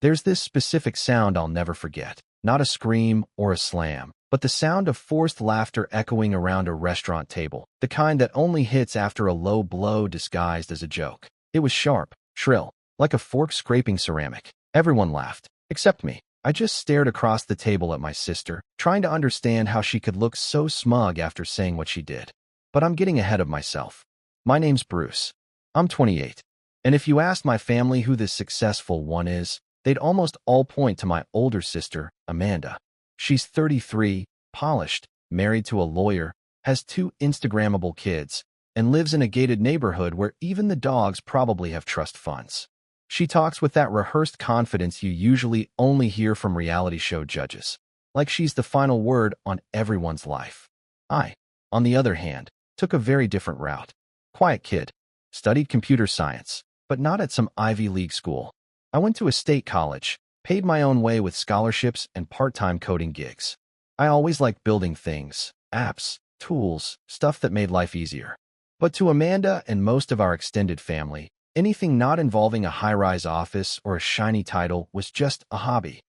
There's this specific sound I'll never forget. Not a scream or a slam, but the sound of forced laughter echoing around a restaurant table, the kind that only hits after a low blow disguised as a joke. It was sharp, shrill, like a fork scraping ceramic. Everyone laughed, except me. I just stared across the table at my sister, trying to understand how she could look so smug after saying what she did. But I'm getting ahead of myself. My name's Bruce. I'm 28. And if you asked my family who the successful one is, they'd almost all point to my older sister, Amanda. She's 33, polished, married to a lawyer, has 2 Instagrammable kids, and lives in a gated neighborhood where even the dogs probably have trust funds. She talks with that rehearsed confidence you usually only hear from reality show judges, like she's the final word on everyone's life. I, on the other hand, took a very different route. Quiet kid, studied computer science, but not at some Ivy League school. I went to a state college, paid my own way with scholarships and part-time coding gigs. I always liked building things, apps, tools, stuff that made life easier. But to Amanda and most of our extended family, anything not involving a high-rise office or a shiny title was just a hobby.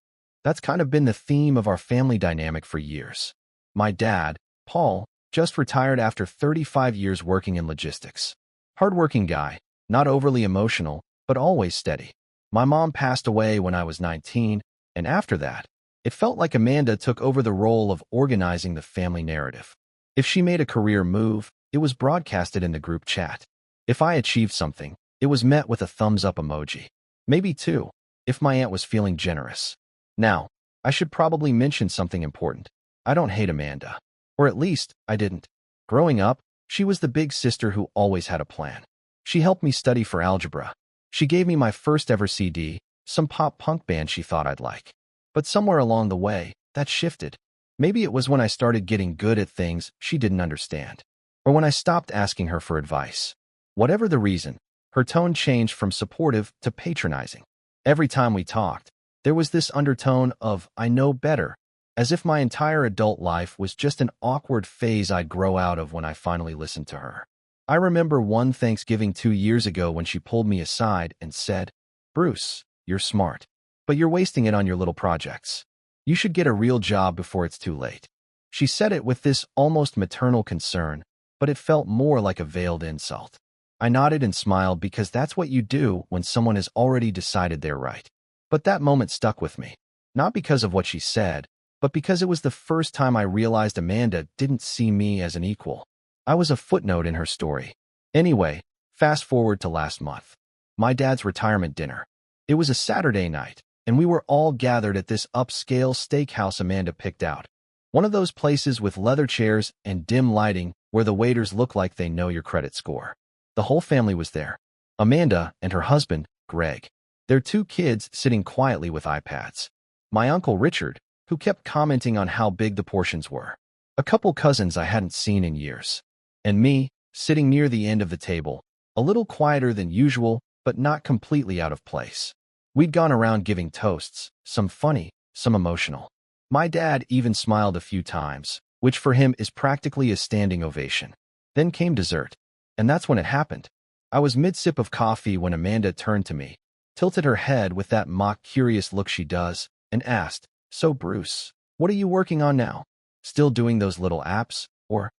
That's kind of been the theme of our family dynamic for years. My dad, Paul, just retired after 35 years working in logistics. Hardworking guy, not overly emotional, but always steady. My mom passed away when I was 19, and after that, it felt like Amanda took over the role of organizing the family narrative. If she made a career move, it was broadcasted in the group chat. If I achieved something, it was met with a thumbs-up emoji. Maybe 2, if my aunt was feeling generous. Now, I should probably mention something important. I don't hate Amanda. Or at least, I didn't. Growing up, she was the big sister who always had a plan. She helped me study for algebra. She gave me my first ever CD, some pop-punk band she thought I'd like. But somewhere along the way, that shifted. Maybe it was when I started getting good at things she didn't understand. Or when I stopped asking her for advice. Whatever the reason, her tone changed from supportive to patronizing. Every time we talked, there was this undertone of, I know better, as if my entire adult life was just an awkward phase I'd grow out of when I finally listened to her. I remember one Thanksgiving 2 years ago when she pulled me aside and said, Bruce, you're smart, but you're wasting it on your little projects. You should get a real job before it's too late. She said it with this almost maternal concern, but it felt more like a veiled insult. I nodded and smiled because that's what you do when someone has already decided they're right. But that moment stuck with me, not because of what she said, but because it was the first time I realized Amanda didn't see me as an equal. I was a footnote in her story. Anyway, fast forward to last month. My dad's retirement dinner. It was a Saturday night, and we were all gathered at this upscale steakhouse Amanda picked out. One of those places with leather chairs and dim lighting where the waiters look like they know your credit score. The whole family was there. Amanda and her husband, Greg. Their 2 kids sitting quietly with iPads. My uncle Richard, who kept commenting on how big the portions were. A couple cousins I hadn't seen in years. And me, sitting near the end of the table, a little quieter than usual, but not completely out of place. We'd gone around giving toasts, some funny, some emotional. My dad even smiled a few times, which for him is practically a standing ovation. Then came dessert. And that's when it happened. I was mid-sip of coffee when Amanda turned to me, tilted her head with that mock-curious look she does, and asked, So Bruce, what are you working on now? Still doing those little apps, or?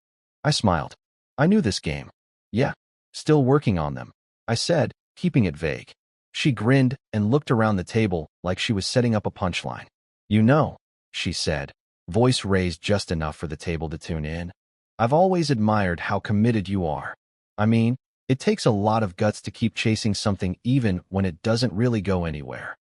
I smiled. I knew this game. Yeah, still working on them, I said, keeping it vague. She grinned and looked around the table like she was setting up a punchline. You know, she said, voice raised just enough for the table to tune in. I've always admired how committed you are. I mean, it takes a lot of guts to keep chasing something even when it doesn't really go anywhere.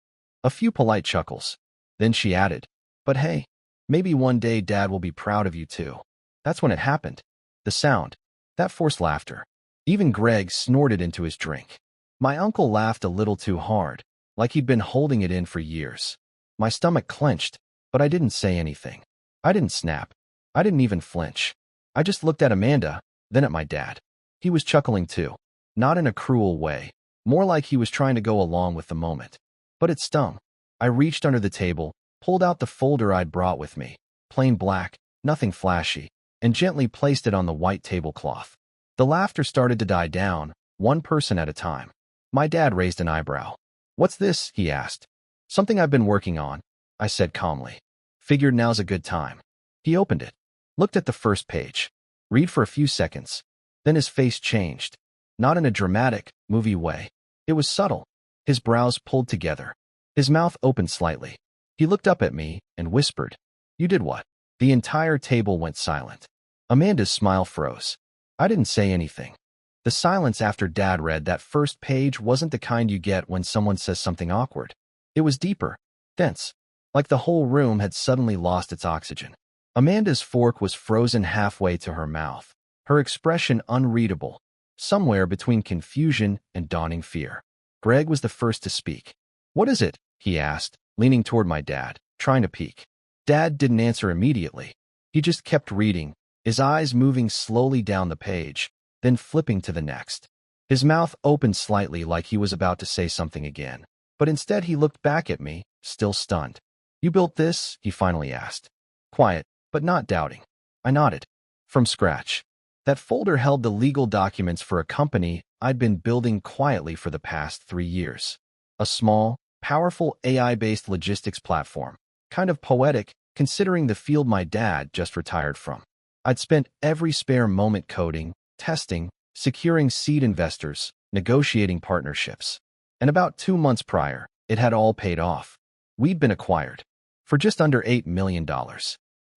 A few polite chuckles. Then she added, But hey, maybe one day Dad will be proud of you too. That's when it happened. The sound. That forced laughter. Even Greg snorted into his drink. My uncle laughed a little too hard, like he'd been holding it in for years. My stomach clenched, but I didn't say anything. I didn't snap. I didn't even flinch. I just looked at Amanda, then at my dad. He was chuckling too. Not in a cruel way, more like he was trying to go along with the moment. But it stung. I reached under the table, pulled out the folder I'd brought with me, plain black, nothing flashy, and gently placed it on the white tablecloth. The laughter started to die down, one person at a time. My dad raised an eyebrow. What's this? He asked. Something I've been working on, I said calmly. Figured now's a good time. He opened it, looked at the first page, read for a few seconds. Then his face changed. Not in a dramatic, movie way. It was subtle. His brows pulled together. His mouth opened slightly. He looked up at me and whispered, "You did what?" The entire table went silent. Amanda's smile froze. I didn't say anything. The silence after Dad read that first page wasn't the kind you get when someone says something awkward. It was deeper, dense, like the whole room had suddenly lost its oxygen. Amanda's fork was frozen halfway to her mouth, her expression unreadable, somewhere between confusion and dawning fear. Greg was the first to speak. "What is it?" he asked, leaning toward my dad, trying to peek. Dad didn't answer immediately. He just kept reading, his eyes moving slowly down the page, then flipping to the next. His mouth opened slightly like he was about to say something again, but instead he looked back at me, still stunned. "You built this?" he finally asked. Quiet, but not doubting. I nodded. "From scratch." That folder held the legal documents for a company I'd been building quietly for the past 3 years. A small, powerful AI-based logistics platform. Kind of poetic, considering the field my dad just retired from. I'd spent every spare moment coding, testing, securing seed investors, negotiating partnerships. And about 2 months prior, it had all paid off. We'd been acquired. For just under $8 million.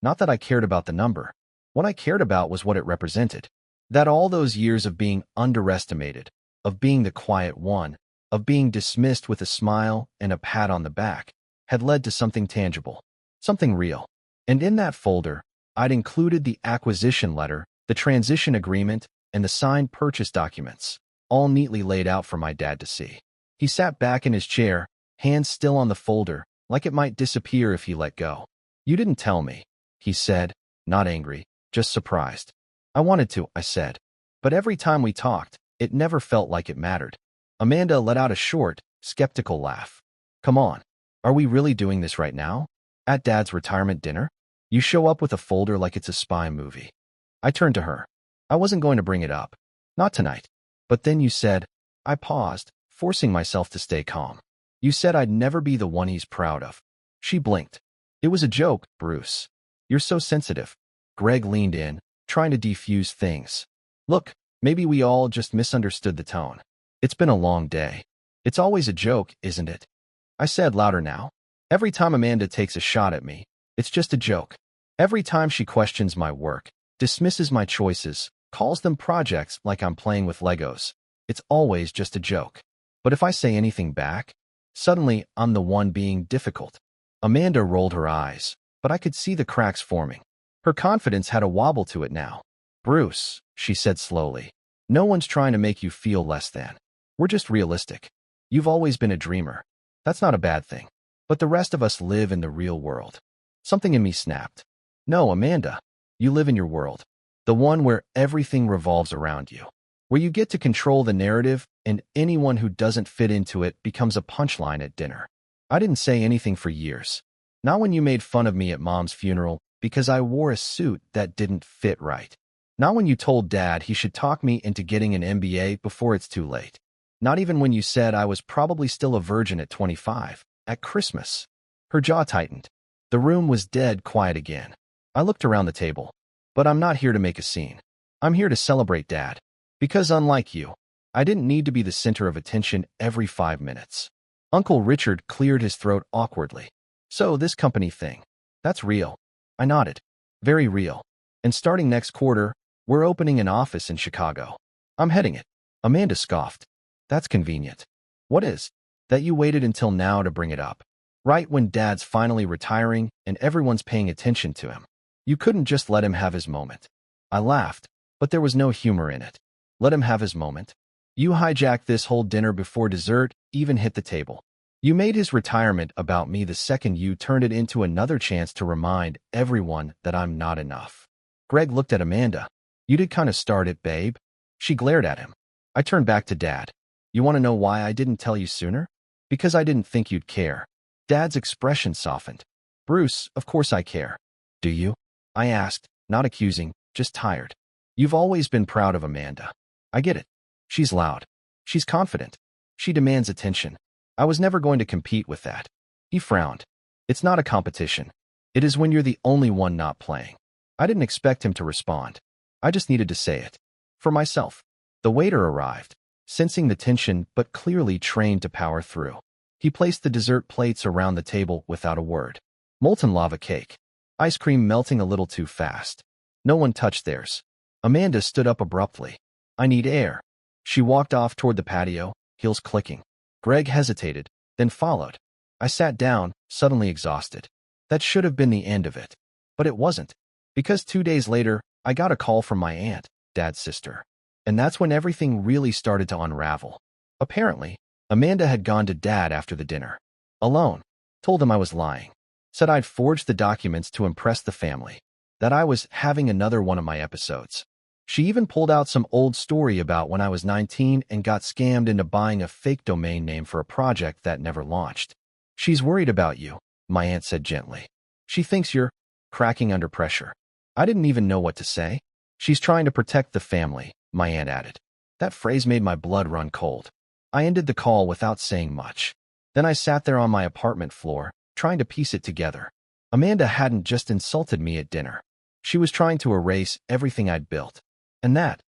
Not that I cared about the number. What I cared about was what it represented. That all those years of being underestimated, of being the quiet one, of being dismissed with a smile and a pat on the back, had led to something tangible, something real. And in that folder, I'd included the acquisition letter, the transition agreement, and the signed purchase documents, all neatly laid out for my dad to see. He sat back in his chair, hands still on the folder, like it might disappear if he let go. "You didn't tell me," he said, not angry, just surprised. "I wanted to," I said. "But every time we talked, it never felt like it mattered." Amanda let out a short, skeptical laugh. "Come on. Are we really doing this right now? At Dad's retirement dinner? You show up with a folder like it's a spy movie." I turned to her. "I wasn't going to bring it up. Not tonight. But then you said," I paused, forcing myself to stay calm. "You said I'd never be the one he's proud of." She blinked. "It was a joke, Bruce. You're so sensitive." Greg leaned in, trying to defuse things. "Look, maybe we all just misunderstood the tone. It's been a long day. It's always a joke, isn't it?" I said louder now. "Every time Amanda takes a shot at me, it's just a joke. Every time she questions my work, dismisses my choices, calls them projects like I'm playing with Legos, it's always just a joke. But if I say anything back, suddenly I'm the one being difficult." Amanda rolled her eyes, but I could see the cracks forming. Her confidence had a wobble to it now. "Bruce," she said slowly, "no one's trying to make you feel less than. We're just realistic. You've always been a dreamer. That's not a bad thing. But the rest of us live in the real world." Something in me snapped. "No, Amanda. You live in your world. The one where everything revolves around you. Where you get to control the narrative and anyone who doesn't fit into it becomes a punchline at dinner." I didn't say anything for years. Not when you made fun of me at Mom's funeral because I wore a suit that didn't fit right. Not when you told Dad he should talk me into getting an MBA before it's too late. Not even when you said I was probably still a virgin at 25, at Christmas. Her jaw tightened. The room was dead quiet again. I looked around the table. "But I'm not here to make a scene. I'm here to celebrate Dad. Because unlike you, I didn't need to be the center of attention every 5 minutes." Uncle Richard cleared his throat awkwardly. "So this company thing, that's real." I nodded. "Very real. And starting next quarter, we're opening an office in Chicago. I'm heading it." Amanda scoffed. "That's convenient." "What is?" "That you waited until now to bring it up. Right when Dad's finally retiring and everyone's paying attention to him. You couldn't just let him have his moment." I laughed, but there was no humor in it. "Let him have his moment? You hijacked this whole dinner before dessert even hit the table. You made his retirement about me the second you turned it into another chance to remind everyone that I'm not enough." Greg looked at Amanda. "You did kind of start it, babe." She glared at him. I turned back to Dad. "You want to know why I didn't tell you sooner?" "Because I didn't think you'd care." Dad's expression softened. "Bruce, of course I care." "Do you?" I asked, not accusing, just tired. "You've always been proud of Amanda. I get it. She's loud. She's confident. She demands attention. I was never going to compete with that. He frowned. It's not a competition. It is when you're the only one not playing. I didn't expect him to respond. I just needed to say it. For myself. The waiter arrived, sensing the tension but clearly trained to power through. He placed the dessert plates around the table without a word. Molten lava cake. Ice cream melting a little too fast. No one touched theirs. Amanda stood up abruptly. I need air. She walked off toward the patio, heels clicking. Greg hesitated, then followed. I sat down, suddenly exhausted. That should have been the end of it. But it wasn't. Because 2 days later, I got a call from my aunt, Dad's sister. And that's when everything really started to unravel. Apparently, Amanda had gone to Dad after the dinner. Alone. Told him I was lying. Said I'd forged the documents to impress the family. That I was having another one of my episodes. She even pulled out some old story about when I was 19 and got scammed into buying a fake domain name for a project that never launched. She's worried about you, my aunt said gently. She thinks you're cracking under pressure. I didn't even know what to say. She's trying to protect the family, my aunt added. That phrase made my blood run cold. I ended the call without saying much. Then I sat there on my apartment floor, trying to piece it together. Amanda hadn't just insulted me at dinner. She was trying to erase everything I'd built. And that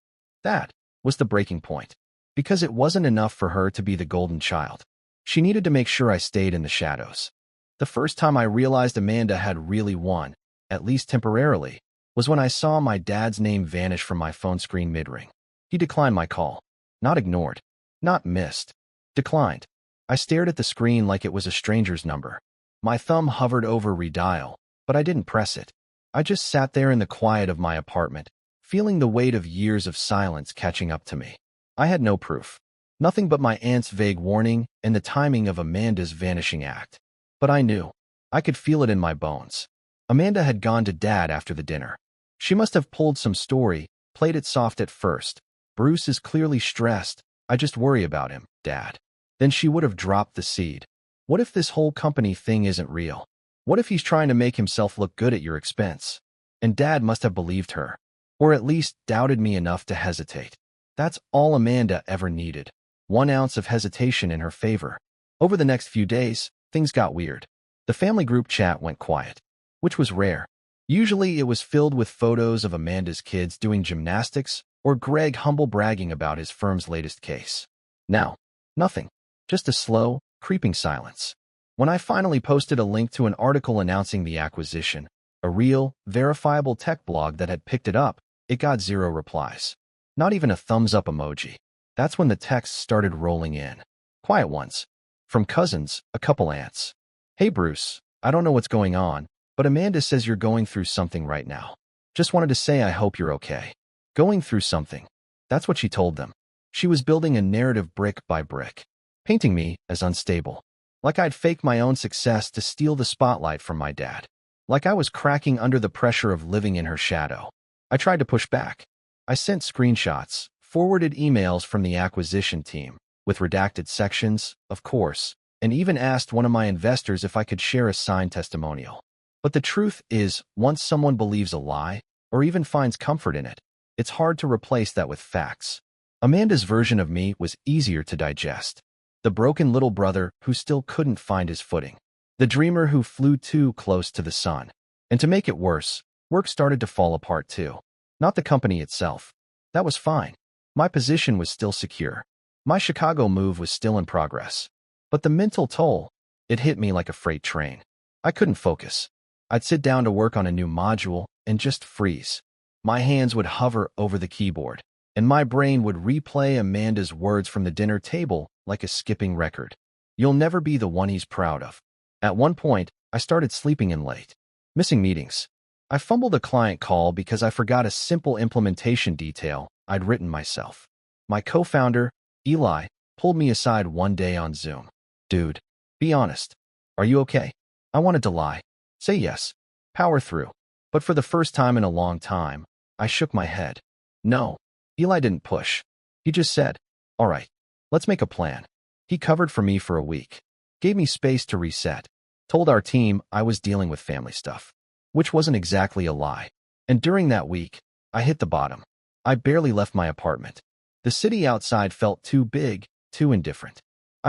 was the breaking point. Because it wasn't enough for her to be the golden child. She needed to make sure I stayed in the shadows. The first time I realized Amanda had really won, at least temporarily, was when I saw my dad's name vanish from my phone screen mid-ring. He declined my call. Not ignored. Not missed. Declined. I stared at the screen like it was a stranger's number. My thumb hovered over redial, but I didn't press it. I just sat there in the quiet of my apartment, feeling the weight of years of silence catching up to me. I had no proof. Nothing but my aunt's vague warning and the timing of Amanda's vanishing act. But I knew. I could feel it in my bones. Amanda had gone to Dad after the dinner. She must have pulled some story, played it soft at first. Bruce is clearly stressed. I just worry about him, Dad. Then she would have dropped the seed. What if this whole company thing isn't real? What if he's trying to make himself look good at your expense? And Dad must have believed her. Or at least doubted me enough to hesitate. That's all Amanda ever needed. 1 ounce of hesitation in her favor. Over the next few days, things got weird. The family group chat went quiet, which was rare. Usually it was filled with photos of Amanda's kids doing gymnastics or Greg humble bragging about his firm's latest case. Now, nothing. Just a slow, creeping silence. When I finally posted a link to an article announcing the acquisition, a real, verifiable tech blog that had picked it up, it got 0 replies. Not even a thumbs-up emoji. That's when the texts started rolling in. Quiet ones. From cousins, a couple aunts. Hey Bruce, I don't know what's going on, but Amanda says you're going through something right now. Just wanted to say I hope you're okay. Going through something. That's what she told them. She was building a narrative brick by brick, painting me as unstable. Like I'd fake my own success to steal the spotlight from my dad. Like I was cracking under the pressure of living in her shadow. I tried to push back. I sent screenshots, forwarded emails from the acquisition team, with redacted sections, of course, and even asked one of my investors if I could share a signed testimonial. But the truth is, once someone believes a lie, or even finds comfort in it, it's hard to replace that with facts. Amanda's version of me was easier to digest. The broken little brother who still couldn't find his footing. The dreamer who flew too close to the sun. And to make it worse, work started to fall apart too. Not the company itself. That was fine. My position was still secure. My Chicago move was still in progress. But the mental toll, it hit me like a freight train. I couldn't focus. I'd sit down to work on a new module and just freeze. My hands would hover over the keyboard, and my brain would replay Amanda's words from the dinner table like a skipping record. You'll never be the one he's proud of. At one point, I started sleeping in late, missing meetings. I fumbled a client call because I forgot a simple implementation detail I'd written myself. My co-founder, Eli, pulled me aside one day on Zoom. Dude, be honest. Are you okay? I wanted to lie. Say yes. Power through. But for the first time in a long time, I shook my head. No. Eli didn't push. He just said, all right, let's make a plan. He covered for me for a week. Gave me space to reset. Told our team I was dealing with family stuff. Which wasn't exactly a lie. And during that week, I hit the bottom. I barely left my apartment. The city outside felt too big, too indifferent.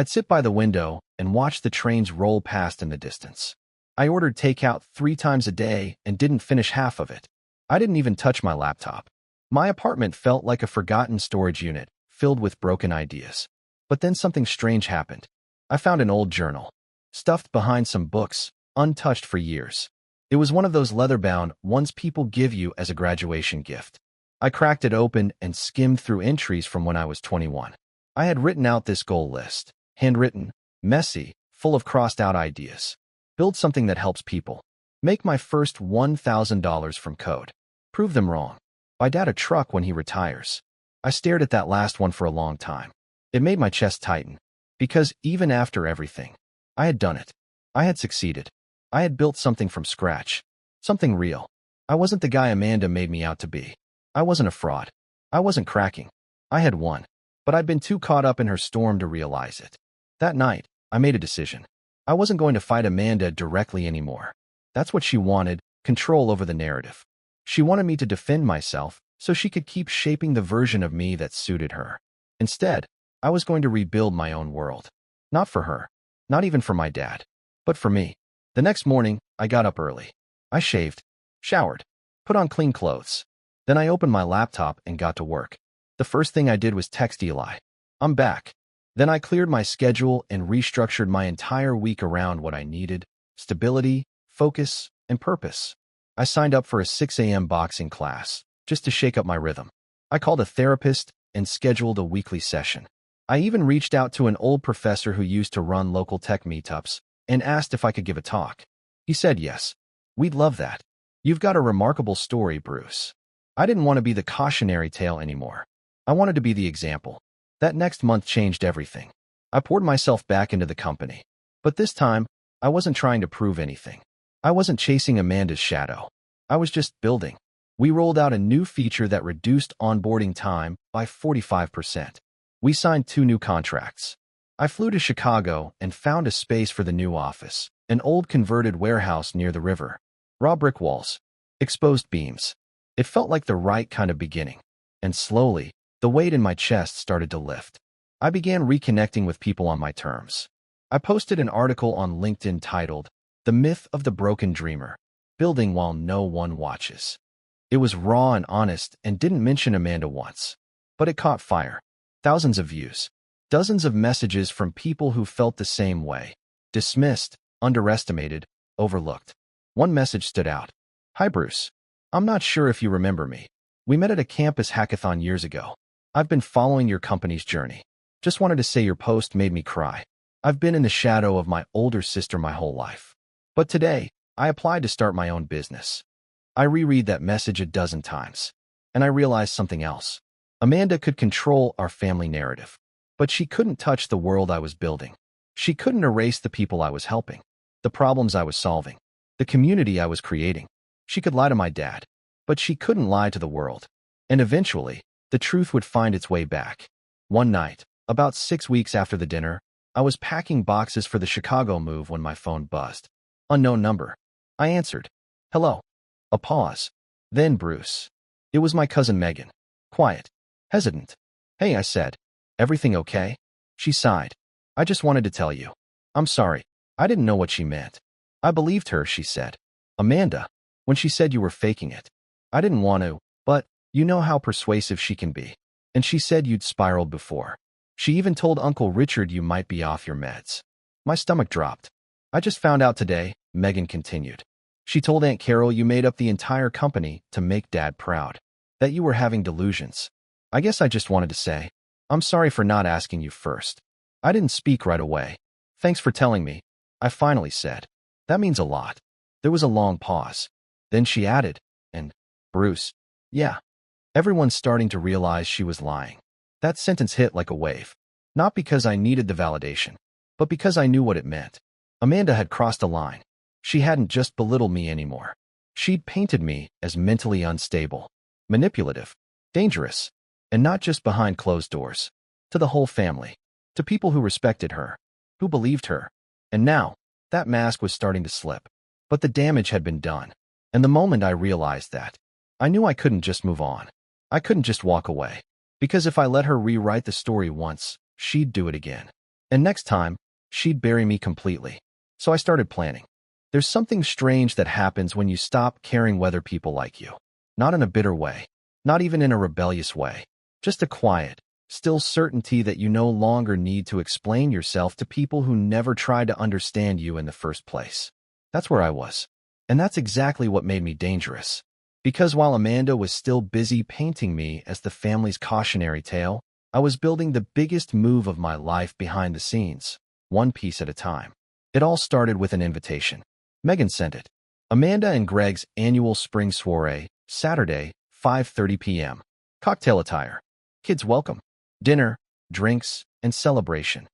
I'd sit by the window and watch the trains roll past in the distance. I ordered takeout 3 times a day and didn't finish half of it. I didn't even touch my laptop. My apartment felt like a forgotten storage unit, filled with broken ideas. But then something strange happened. I found an old journal, stuffed behind some books, untouched for years. It was one of those leather-bound ones people give you as a graduation gift. I cracked it open and skimmed through entries from when I was 21. I had written out this goal list, handwritten, messy, full of crossed-out ideas. Build something that helps people. Make my first $1,000 from code. Prove them wrong. Buy Dad a truck when he retires. I stared at that last one for a long time. It made my chest tighten. Because even after everything, I had done it. I had succeeded. I had built something from scratch. Something real. I wasn't the guy Amanda made me out to be. I wasn't a fraud. I wasn't cracking. I had won. But I'd been too caught up in her storm to realize it. That night, I made a decision. I wasn't going to fight Amanda directly anymore. That's what she wanted, control over the narrative. She wanted me to defend myself so she could keep shaping the version of me that suited her. Instead, I was going to rebuild my own world. Not for her. Not even for my dad. But for me. The next morning, I got up early. I shaved, showered, put on clean clothes. Then I opened my laptop and got to work. The first thing I did was text Eli. I'm back. Then I cleared my schedule and restructured my entire week around what I needed: stability, focus, and purpose. I signed up for a 6 a.m. boxing class, just to shake up my rhythm. I called a therapist and scheduled a weekly session. I even reached out to an old professor who used to run local tech meetups and asked if I could give a talk. He said yes. We'd love that. You've got a remarkable story, Bruce. I didn't want to be the cautionary tale anymore. I wanted to be the example. That next month changed everything. I poured myself back into the company. But this time, I wasn't trying to prove anything. I wasn't chasing Amanda's shadow. I was just building. We rolled out a new feature that reduced onboarding time by 45%. We signed 2 new contracts. I flew to Chicago and found a space for the new office, an old converted warehouse near the river. Raw brick walls, exposed beams. It felt like the right kind of beginning. And slowly, the weight in my chest started to lift. I began reconnecting with people on my terms. I posted an article on LinkedIn titled, "The Myth of the Broken Dreamer, Building While No One Watches." It was raw and honest and didn't mention Amanda once. But it caught fire. Thousands of views. Dozens of messages from people who felt the same way. Dismissed, underestimated, overlooked. One message stood out. "Hi, Bruce. I'm not sure if you remember me. We met at a campus hackathon years ago. I've been following your company's journey. Just wanted to say your post made me cry. I've been in the shadow of my older sister my whole life. But today, I applied to start my own business." I reread that message a dozen times. And I realized something else. Amanda could control our family narrative. But she couldn't touch the world I was building. She couldn't erase the people I was helping, the problems I was solving, the community I was creating. She could lie to my dad, but she couldn't lie to the world. And eventually, the truth would find its way back. One night, about 6 weeks after the dinner, I was packing boxes for the Chicago move when my phone buzzed. Unknown number. I answered. "Hello." A pause. Then Bruce. It was my cousin Megan. Quiet. Hesitant. "Hey," I said. "Everything okay?" She sighed. "I just wanted to tell you. I'm sorry. I didn't know what she meant." I believed her, she said. "Amanda, when she said you were faking it, I didn't want to, but you know how persuasive she can be. And she said you'd spiraled before. She even told Uncle Richard you might be off your meds." My stomach dropped. "I just found out today," Megan continued. "She told Aunt Carol you made up the entire company to make Dad proud. That you were having delusions. I guess I just wanted to say, I'm sorry for not asking you first." I didn't speak right away. "Thanks for telling me," I finally said. "That means a lot." There was a long pause. Then she added, "And, Bruce, yeah, everyone's starting to realize she was lying." That sentence hit like a wave. Not because I needed the validation, but because I knew what it meant. Amanda had crossed a line. She hadn't just belittled me anymore. She'd painted me as mentally unstable, manipulative, dangerous, and not just behind closed doors. To the whole family. To people who respected her, who believed her. And now, that mask was starting to slip. But the damage had been done. And the moment I realized that, I knew I couldn't just move on. I couldn't just walk away. Because if I let her rewrite the story once, she'd do it again. And next time, she'd bury me completely. So I started planning. There's something strange that happens when you stop caring whether people like you. Not in a bitter way, not even in a rebellious way. Just a quiet, still certainty that you no longer need to explain yourself to people who never tried to understand you in the first place. That's where I was. And that's exactly what made me dangerous. Because while Amanda was still busy painting me as the family's cautionary tale, I was building the biggest move of my life behind the scenes, one piece at a time. It all started with an invitation. Megan sent it. Amanda and Greg's annual spring soiree, Saturday, 5:30 p.m. Cocktail attire. Kids welcome. Dinner, drinks, and celebration.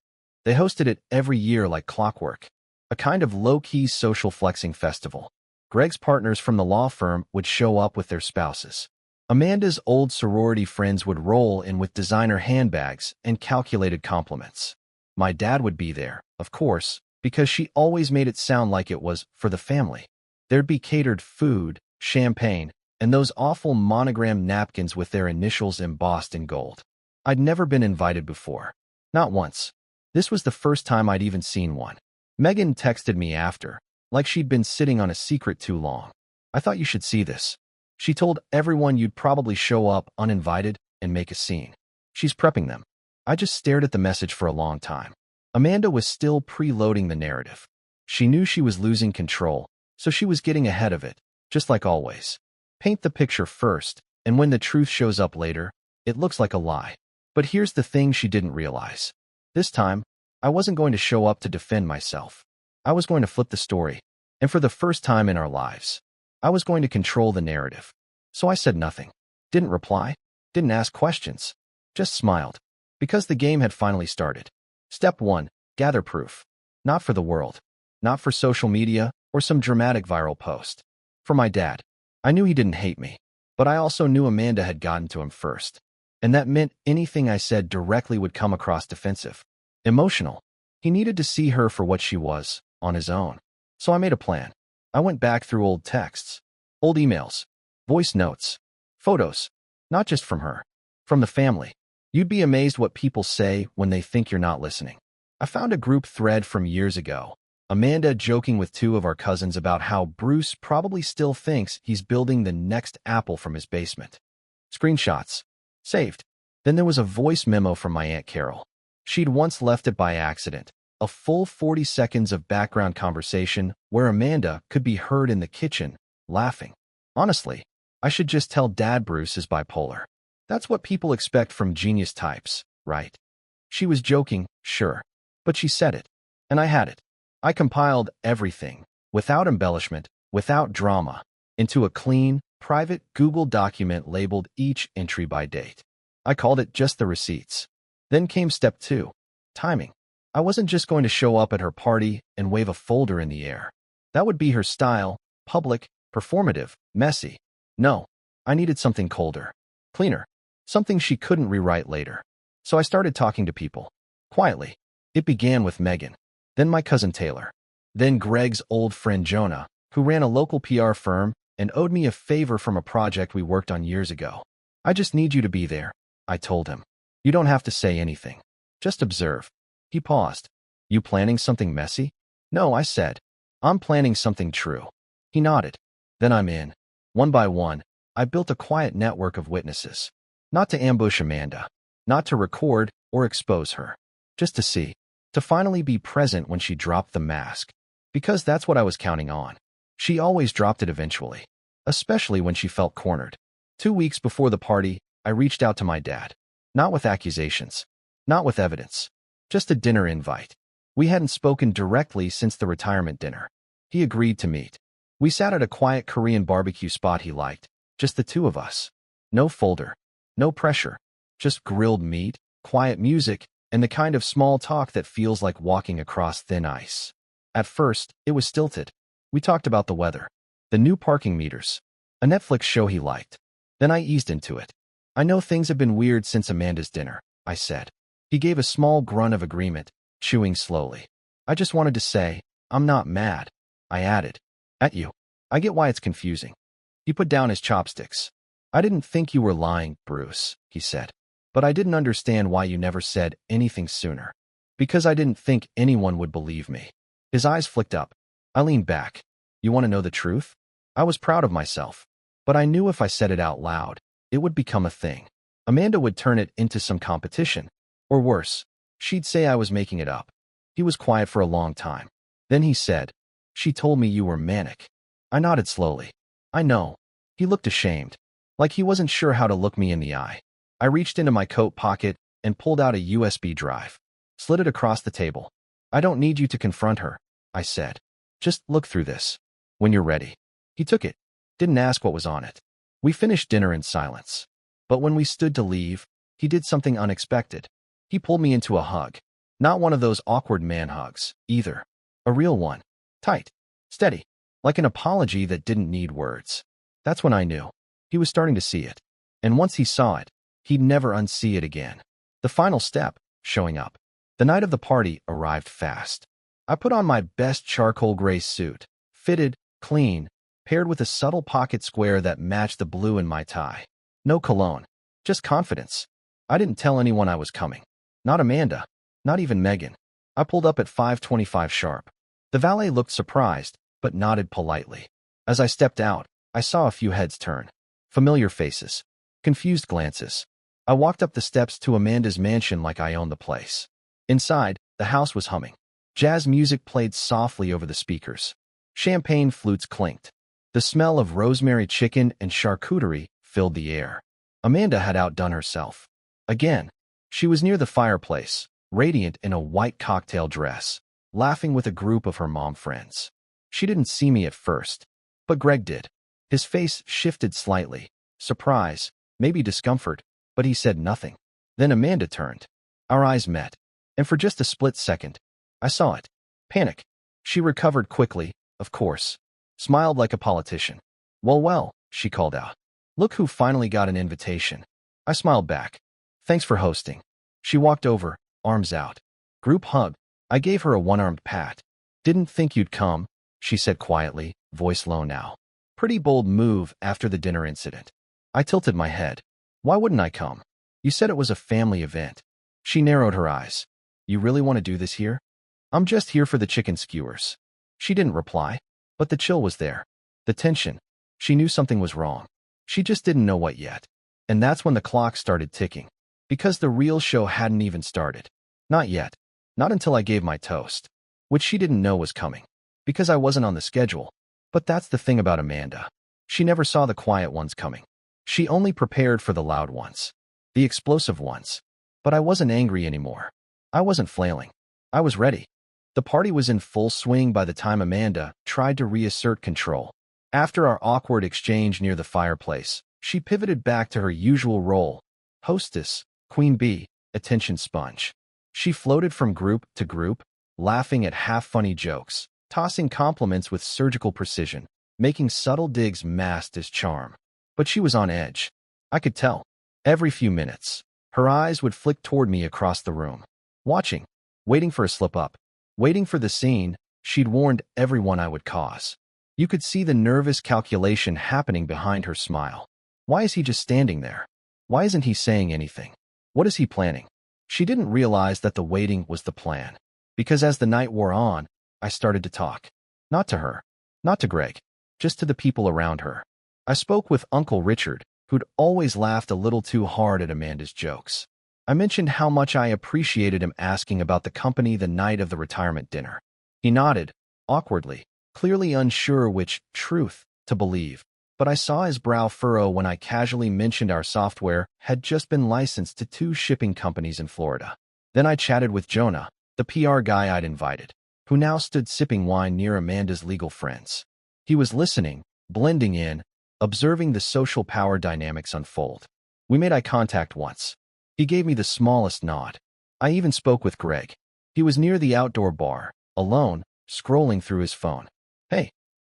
They hosted it every year like clockwork. A kind of low-key social flexing festival. Greg's partners from the law firm would show up with their spouses. Amanda's old sorority friends would roll in with designer handbags and calculated compliments. My dad would be there, of course, because she always made it sound like it was for the family. There'd be catered food, champagne, and those awful monogrammed napkins with their initials embossed in gold. I'd never been invited before. Not once. This was the first time I'd even seen one. Megan texted me after, like she'd been sitting on a secret too long. I thought you should see this. She told everyone you'd probably show up uninvited and make a scene. She's prepping them. I just stared at the message for a long time. Amanda was still preloading the narrative. She knew she was losing control, so she was getting ahead of it, just like always. Paint the picture first, and when the truth shows up later, it looks like a lie. But here's the thing she didn't realize. This time, I wasn't going to show up to defend myself. I was going to flip the story, and for the first time in our lives, I was going to control the narrative. So I said nothing. Didn't reply. Didn't ask questions. Just smiled. Because the game had finally started. Step 1. Gather proof. Not for the world. Not for social media or some dramatic viral post. For my dad. I knew he didn't hate me, but I also knew Amanda had gotten to him first. And that meant anything I said directly would come across defensive. Emotional. He needed to see her for what she was, on his own. So I made a plan. I went back through old texts, old emails, voice notes, photos. Not just from her. From the family. You'd be amazed what people say when they think you're not listening. I found a group thread from years ago. Amanda joking with two of our cousins about how Bruce probably still thinks he's building the next Apple from his basement. Screenshots. Saved. Then there was a voice memo from my Aunt Carol. She'd once left it by accident. A full 40 seconds of background conversation where Amanda could be heard in the kitchen, laughing. Honestly, I should just tell Dad Bruce is bipolar. That's what people expect from genius types, right? She was joking, sure. But she said it. And I had it. I compiled everything, without embellishment, without drama, into a clean, private Google document labeled each entry by date. I called it just the receipts. Then came step 2. Timing. I wasn't just going to show up at her party and wave a folder in the air. That would be her style, public, performative, messy. No, I needed something colder, cleaner, something she couldn't rewrite later. So I started talking to people. Quietly. It began with Megan, then my cousin Taylor, then Greg's old friend Jonah, who ran a local PR firm and owed me a favor from a project we worked on years ago. I just need you to be there, I told him. You don't have to say anything. Just observe. He paused. You planning something messy? No, I said. I'm planning something true. He nodded. Then I'm in. One by one, I built a quiet network of witnesses. Not to ambush Amanda. Not to record or expose her. Just to see. To finally be present when she dropped the mask. Because that's what I was counting on. She always dropped it eventually. Especially when she felt cornered. 2 weeks before the party, I reached out to my dad. Not with accusations. Not with evidence. Just a dinner invite. We hadn't spoken directly since the retirement dinner. He agreed to meet. We sat at a quiet Korean barbecue spot he liked. Just the two of us. No folder. No pressure. Just grilled meat, quiet music, and the kind of small talk that feels like walking across thin ice. At first, it was stilted. We talked about the weather. The new parking meters. A Netflix show he liked. Then I eased into it. I know things have been weird since Amanda's dinner, I said. He gave a small grunt of agreement, chewing slowly. I just wanted to say, I'm not mad. I added. At you. I get why it's confusing. He put down his chopsticks. I didn't think you were lying, Bruce, he said. But I didn't understand why you never said anything sooner. Because I didn't think anyone would believe me. His eyes flicked up. I leaned back. You want to know the truth? I was proud of myself. But I knew if I said it out loud, it would become a thing. Amanda would turn it into some competition. Or worse, she'd say I was making it up. He was quiet for a long time. Then he said, "She told me you were manic." I nodded slowly. I know. He looked ashamed, like he wasn't sure how to look me in the eye. I reached into my coat pocket and pulled out a USB drive. Slid it across the table. I don't need you to confront her, I said. Just look through this. When you're ready. He took it. Didn't ask what was on it. We finished dinner in silence. But when we stood to leave, he did something unexpected. He pulled me into a hug. Not one of those awkward man hugs, either. A real one. Tight. Steady. Like an apology that didn't need words. That's when I knew. He was starting to see it. And once he saw it, he'd never unsee it again. The final step, showing up. The night of the party arrived fast. I put on my best charcoal gray suit, fitted, clean, paired with a subtle pocket square that matched the blue in my tie. No cologne, just confidence. I didn't tell anyone I was coming. Not Amanda, not even Megan. I pulled up at 5:25 sharp. The valet looked surprised, but nodded politely. As I stepped out, I saw a few heads turn. Familiar faces. Confused glances. I walked up the steps to Amanda's mansion like I owned the place. Inside, the house was humming. Jazz music played softly over the speakers. Champagne flutes clinked. The smell of rosemary chicken and charcuterie filled the air. Amanda had outdone herself. Again, she was near the fireplace, radiant in a white cocktail dress, laughing with a group of her mom friends. She didn't see me at first, but Greg did. His face shifted slightly. Surprise, maybe discomfort, but he said nothing. Then Amanda turned. Our eyes met, and for just a split second, I saw it. Panic. She recovered quickly, of course. Smiled like a politician. Well, she called out. Look who finally got an invitation. I smiled back. Thanks for hosting. She walked over, arms out. Group hug. I gave her a one-armed pat. Didn't think you'd come, she said quietly, voice low now. Pretty bold move after the dinner incident. I tilted my head. Why wouldn't I come? You said it was a family event. She narrowed her eyes. You really want to do this here? I'm just here for the chicken skewers. She didn't reply, but the chill was there. The tension. She knew something was wrong. She just didn't know what yet. And that's when the clock started ticking. Because the real show hadn't even started. Not yet. Not until I gave my toast. Which she didn't know was coming. Because I wasn't on the schedule. But that's the thing about Amanda. She never saw the quiet ones coming. She only prepared for the loud ones. The explosive ones. But I wasn't angry anymore. I wasn't flailing. I was ready. The party was in full swing by the time Amanda tried to reassert control. After our awkward exchange near the fireplace, she pivoted back to her usual role. Hostess, queen bee, attention sponge. She floated from group to group, laughing at half-funny jokes, tossing compliments with surgical precision, making subtle digs masked as charm. But she was on edge. I could tell. Every few minutes, her eyes would flick toward me across the room. Watching, waiting for a slip-up, waiting for the scene she'd warned everyone I would cause. You could see the nervous calculation happening behind her smile. Why is he just standing there? Why isn't he saying anything? What is he planning? She didn't realize that the waiting was the plan. Because as the night wore on, I started to talk. Not to her. Not to Greg. Just to the people around her. I spoke with Uncle Richard, who'd always laughed a little too hard at Amanda's jokes. I mentioned how much I appreciated him asking about the company the night of the retirement dinner. He nodded, awkwardly, clearly unsure which truth to believe. But I saw his brow furrow when I casually mentioned our software had just been licensed to 2 shipping companies in Florida. Then I chatted with Jonah, the PR guy I'd invited, who now stood sipping wine near Amanda's legal friends. He was listening, blending in, observing the social power dynamics unfold. We made eye contact once. He gave me the smallest nod. I even spoke with Greg. He was near the outdoor bar, alone, scrolling through his phone. Hey,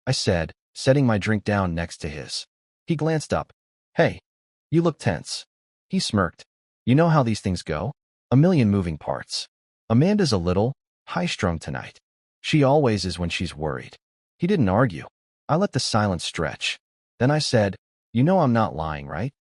I said, setting my drink down next to his. He glanced up. Hey, you look tense. He smirked. You know how these things go? A million moving parts. Amanda's a little high-strung tonight. She always is when she's worried. He didn't argue. I let the silence stretch. Then I said, you know I'm not lying, right?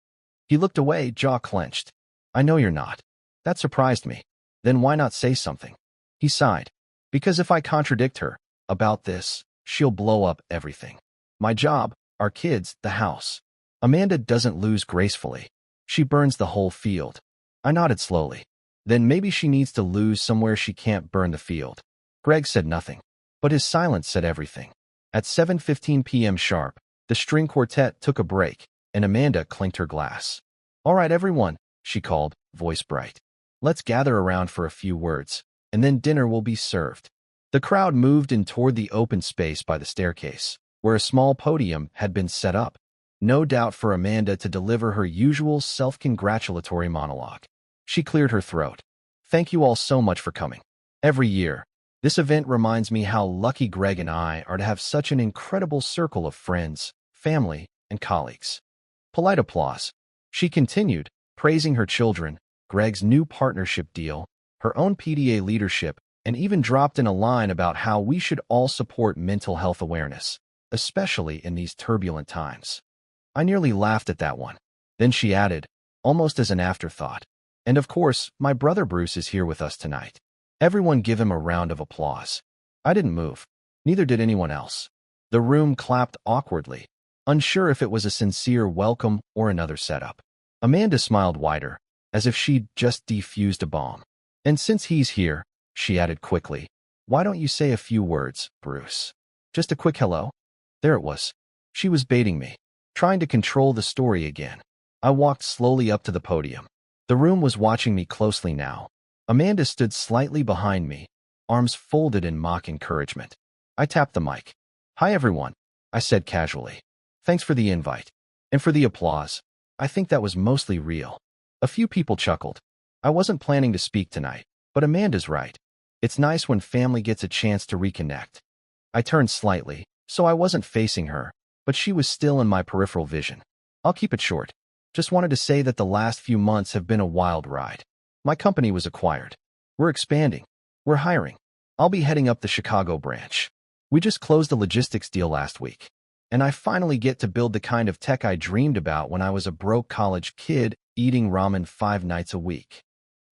He looked away, jaw clenched. I know you're not. That surprised me. Then why not say something? He sighed. Because if I contradict her about this, she'll blow up everything. My job, our kids, the house. Amanda doesn't lose gracefully. She burns the whole field. I nodded slowly. Then maybe she needs to lose somewhere she can't burn the field. Greg said nothing, but his silence said everything. At 7:15 p.m. sharp, the string quartet took a break, and Amanda clinked her glass. All right, everyone, she called, voice bright. Let's gather around for a few words, and then dinner will be served. The crowd moved in toward the open space by the staircase, where a small podium had been set up, no doubt for Amanda to deliver her usual self-congratulatory monologue. She cleared her throat. Thank you all so much for coming. Every year, this event reminds me how lucky Greg and I are to have such an incredible circle of friends, family, and colleagues. Polite applause. She continued, praising her children, Greg's new partnership deal, her own PDA leadership, and even dropped in a line about how we should all support mental health awareness, especially in these turbulent times. I nearly laughed at that one. Then she added, almost as an afterthought, and of course, my brother Bruce is here with us tonight. Everyone give him a round of applause. I didn't move. Neither did anyone else. The room clapped awkwardly, unsure if it was a sincere welcome or another setup. Amanda smiled wider, as if she'd just defused a bomb. And since he's here, she added quickly, why don't you say a few words, Bruce? Just a quick hello? There it was. She was baiting me, trying to control the story again. I walked slowly up to the podium. The room was watching me closely now. Amanda stood slightly behind me, arms folded in mock encouragement. I tapped the mic. Hi everyone, I said casually. Thanks for the invite. And for the applause. I think that was mostly real. A few people chuckled. I wasn't planning to speak tonight, but Amanda's right. It's nice when family gets a chance to reconnect. I turned slightly, so I wasn't facing her, but she was still in my peripheral vision. I'll keep it short. Just wanted to say that the last few months have been a wild ride. My company was acquired. We're expanding. We're hiring. I'll be heading up the Chicago branch. We just closed a logistics deal last week, and I finally get to build the kind of tech I dreamed about when I was a broke college kid eating ramen 5 nights a week.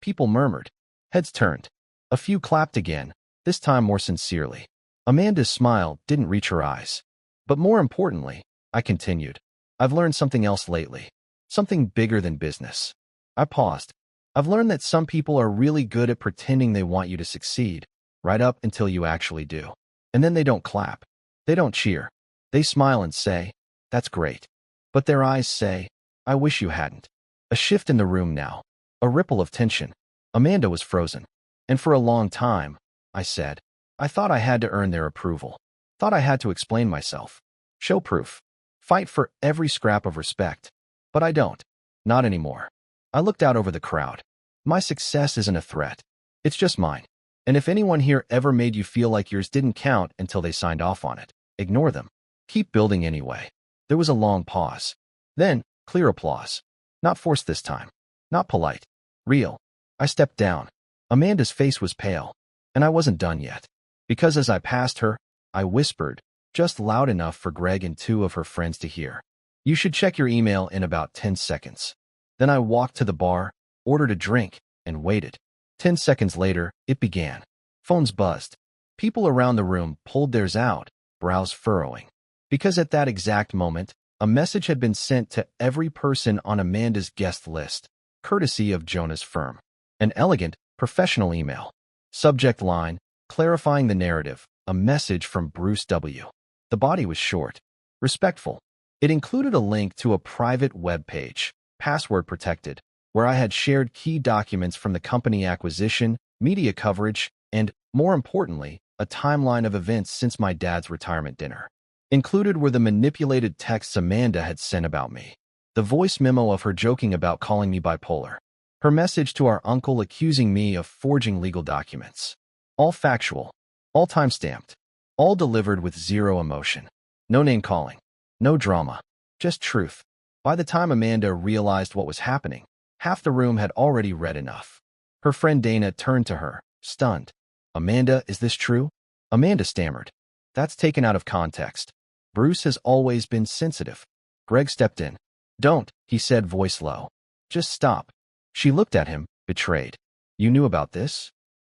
People murmured. Heads turned. A few clapped again, this time more sincerely. Amanda's smile didn't reach her eyes. But more importantly, I continued, I've learned something else lately. Something bigger than business. I paused. I've learned that some people are really good at pretending they want you to succeed, right up until you actually do. And then they don't clap. They don't cheer. They smile and say, that's great. But their eyes say, I wish you hadn't. A shift in the room now. A ripple of tension. Amanda was frozen. And for a long time, I said, I thought I had to earn their approval. Thought I had to explain myself. Show proof. Fight for every scrap of respect. But I don't. Not anymore. I looked out over the crowd. My success isn't a threat. It's just mine. And if anyone here ever made you feel like yours didn't count until they signed off on it, ignore them. Keep building anyway. There was a long pause. Then, clear applause. Not forced this time. Not polite. Real. I stepped down. Amanda's face was pale. And I wasn't done yet. Because as I passed her, I whispered, just loud enough for Greg and 2 of her friends to hear. You should check your email in about 10 seconds. Then I walked to the bar, ordered a drink, and waited. 10 seconds later, it began. Phones buzzed. People around the room pulled theirs out, brows furrowing. Because at that exact moment, a message had been sent to every person on Amanda's guest list, courtesy of Jonah's firm. An elegant, professional email. Subject line, clarifying the narrative, a message from Bruce W. The body was short, respectful. It included a link to a private web page, password protected, where I had shared key documents from the company acquisition, media coverage, and, more importantly, a timeline of events since my dad's retirement dinner. Included were the manipulated texts Amanda had sent about me, the voice memo of her joking about calling me bipolar, her message to our uncle accusing me of forging legal documents. All factual, all time-stamped, all delivered with zero emotion. No name-calling, no drama, just truth. By the time Amanda realized what was happening, half the room had already read enough. Her friend Dana turned to her, stunned. Amanda, is this true? Amanda stammered. That's taken out of context. Bruce has always been sensitive. Greg stepped in. Don't, he said, voice low. Just stop. She looked at him, betrayed. You knew about this?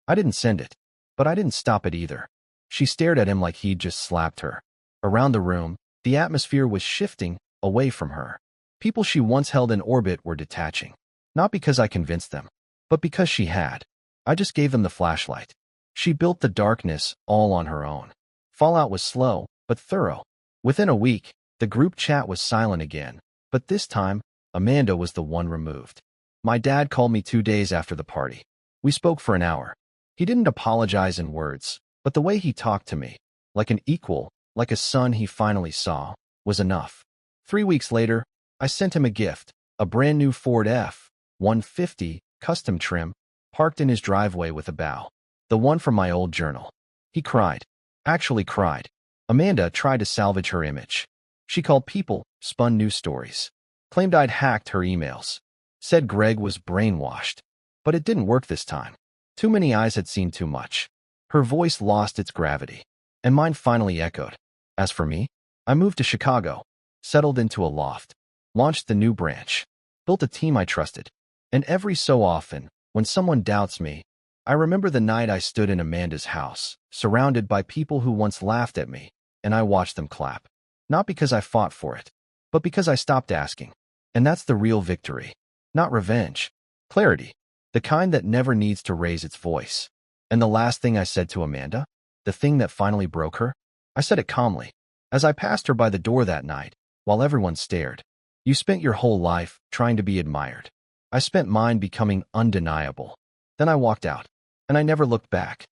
I didn't send it. But I didn't stop it either. She stared at him like he'd just slapped her. Around the room, the atmosphere was shifting away from her. People she once held in orbit were detaching. Not because I convinced them, but because she had. I just gave them the flashlight. She built the darkness all on her own. Fallout was slow, but thorough. Within a week, the group chat was silent again, but this time, Amanda was the one removed. My dad called me 2 days after the party. We spoke for an hour. He didn't apologize in words, but the way he talked to me, like an equal, like a son he finally saw, was enough. 3 weeks later, I sent him a gift, a brand new Ford F-150 custom trim, parked in his driveway with a bow. The one from my old journal. He cried. Actually cried. Amanda tried to salvage her image. She called people, spun news stories, claimed I'd hacked her emails, said Greg was brainwashed. But it didn't work this time. Too many eyes had seen too much. Her voice lost its gravity, and mine finally echoed. As for me, I moved to Chicago, settled into a loft, launched the new branch, built a team I trusted. And every so often, when someone doubts me, I remember the night I stood in Amanda's house, surrounded by people who once laughed at me, and I watched them clap. Not because I fought for it, but because I stopped asking. And that's the real victory. Not revenge. Clarity. The kind that never needs to raise its voice. And the last thing I said to Amanda, the thing that finally broke her, I said it calmly, as I passed her by the door that night, while everyone stared. You spent your whole life trying to be admired. I spent mine becoming undeniable. Then I walked out, and I never looked back.